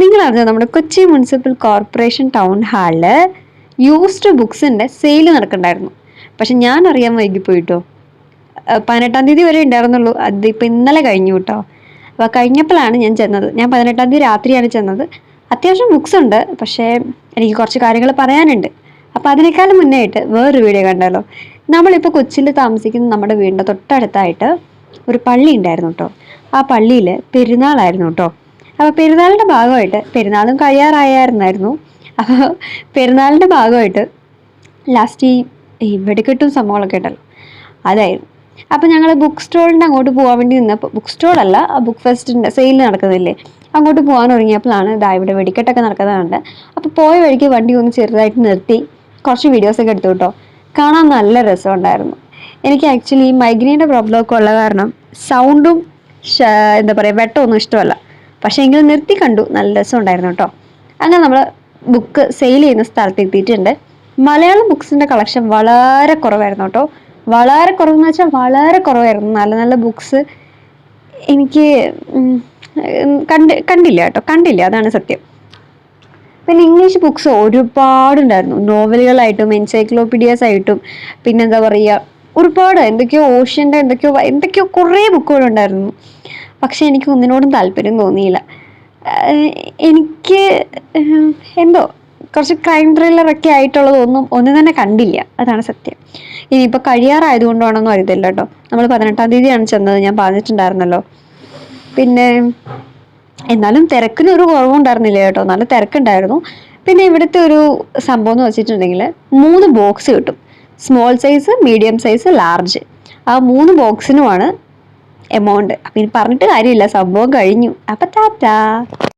നിങ്ങൾ അറിഞ്ഞോ നമ്മുടെ കൊച്ചി മുനിസിപ്പൽ കോർപ്പറേഷൻ ടൗൺ ഹാളില് യൂസ്ഡ് ബുക്സിന്റെ സെയിൽ നടക്കണ്ടായിരുന്നു. പക്ഷെ ഞാൻ അറിയാൻ വൈകിപ്പോയിട്ടോ. 18-ാം തീയതി വരെ ഉണ്ടായിരുന്നുള്ളൂ. അതിപ്പോൾ ഇന്നലെ കഴിഞ്ഞു കേട്ടോ. അപ്പോൾ കഴിഞ്ഞപ്പോഴാണ് ഞാൻ ചെന്നത്. ഞാൻ 18-ാം തീയതി രാത്രിയാണ് ചെന്നത്. അത്യാവശ്യം ബുക്സ് ഉണ്ട്, പക്ഷേ എനിക്ക് കുറച്ച് കാര്യങ്ങൾ പറയാനുണ്ട്. അപ്പോൾ അതിനേക്കാളും മുന്നേ ആയിട്ട് വേറൊരു വീഡിയോ കണ്ടല്ലോ. നമ്മളിപ്പോൾ കൊച്ചിയിൽ താമസിക്കുന്ന നമ്മുടെ വീടിൻ്റെ തൊട്ടടുത്തായിട്ട് ഒരു പള്ളി ഉണ്ടായിരുന്നു കേട്ടോ. ആ പള്ളിയിൽ പെരുന്നാളായിരുന്നു കേട്ടോ. അപ്പോൾ പെരുന്നാളിൻ്റെ ഭാഗമായിട്ട്, പെരുന്നാളും കഴിയാറായിരുന്നു. അപ്പോൾ പെരുന്നാളിൻ്റെ ഭാഗമായിട്ട് ലാസ്റ്റ് ഈ വെടിക്കെട്ടും സംഭവങ്ങളൊക്കെ ഉണ്ടല്ലോ, അതായിരുന്നു. അപ്പോൾ ഞങ്ങൾ ബുക്ക് സ്റ്റോളിൻ്റെ അങ്ങോട്ട് പോകാൻ വേണ്ടി നിന്നപ്പോൾ, ബുക്ക് സ്റ്റോളല്ല, ബുക്ക് ഫെസ്റ്റിൻ്റെ സെയിൽ നടക്കുന്നില്ലേ, അങ്ങോട്ട് പോകാൻ ഒരുങ്ങിയപ്പോഴാണ് ഇവിടെ വെടിക്കെട്ടൊക്കെ നടക്കുന്നതുണ്ട്. അപ്പോൾ പോയ വഴിക്ക് വണ്ടി ഒന്ന് ചെറുതായിട്ട് നിർത്തി കുറച്ച് വീഡിയോസൊക്കെ എടുത്തു കേട്ടോ. കാണാൻ നല്ല രസമുണ്ടായിരുന്നു. എനിക്ക് ആക്ച്വലി ഈ മൈഗ്രെയിൻ്റെ പ്രോബ്ലമൊക്കെ ഉള്ള കാരണം സൗണ്ടും എന്താ പറയുക വെട്ടമൊന്നും ഇഷ്ടമല്ല. പക്ഷേ എങ്കിലും നിർത്തി കണ്ടു, നല്ല രസമുണ്ടായിരുന്നു കേട്ടോ. അങ്ങനെ നമ്മൾ ബുക്ക് സെയിൽ ചെയ്യുന്ന സ്ഥലത്ത് എത്തിയിട്ടുണ്ട്. മലയാളം ബുക്സിൻ്റെ കളക്ഷൻ വളരെ കുറവായിരുന്നു കേട്ടോ. വളരെ കുറവെന്ന് വെച്ചാൽ വളരെ കുറവായിരുന്നു. നല്ല നല്ല ബുക്സ് എനിക്ക് കണ്ടില്ല കേട്ടോ, കണ്ടില്ല, അതാണ് സത്യം. പിന്നെ ഇംഗ്ലീഷ് ബുക്സ് ഒരുപാടുണ്ടായിരുന്നു. നോവലുകളായിട്ടും എൻസൈക്ലോപീഡിയാസ് ആയിട്ടും പിന്നെന്താ പറയുക, ഒരുപാട് എന്തൊക്കെയോ ഓഷ്യൻ്റെ എന്തൊക്കെയോ കുറേ ബുക്കുകളുണ്ടായിരുന്നു. പക്ഷെ എനിക്ക് ഒന്നിനോടും താല്പര്യം തോന്നിയില്ല. എനിക്ക് എന്തോ കുറച്ച് ക്രൈം ത്രില്ലറൊക്കെ ഒന്നും തന്നെ കണ്ടില്ല, അതാണ് സത്യം. ഇനിയിപ്പോൾ കഴിയാറായതുകൊണ്ടാണെന്നും അറിയത്തില്ല കേട്ടോ. നമ്മൾ 18-ാം തീയതിയാണ് ചെന്നത്, ഞാൻ പറഞ്ഞിട്ടുണ്ടായിരുന്നല്ലോ. പിന്നെ എന്നാലും തിരക്കിനൊരു കുറവുണ്ടായിരുന്നില്ല കേട്ടോ, നല്ല തിരക്കുണ്ടായിരുന്നു. പിന്നെ ഇവിടുത്തെ ഒരു സംഭവം എന്ന് വെച്ചിട്ടുണ്ടെങ്കിൽ 3 ബോക്സ് കിട്ടും. Small size, medium size, large. ആ 3 ബോക്സിനുമാണ് എമൗണ്ട്. അപ്പം ഇനി പറഞ്ഞിട്ട് കാര്യമില്ല, സംഭവം കഴിഞ്ഞു. അപ്പം ടാറ്റാ.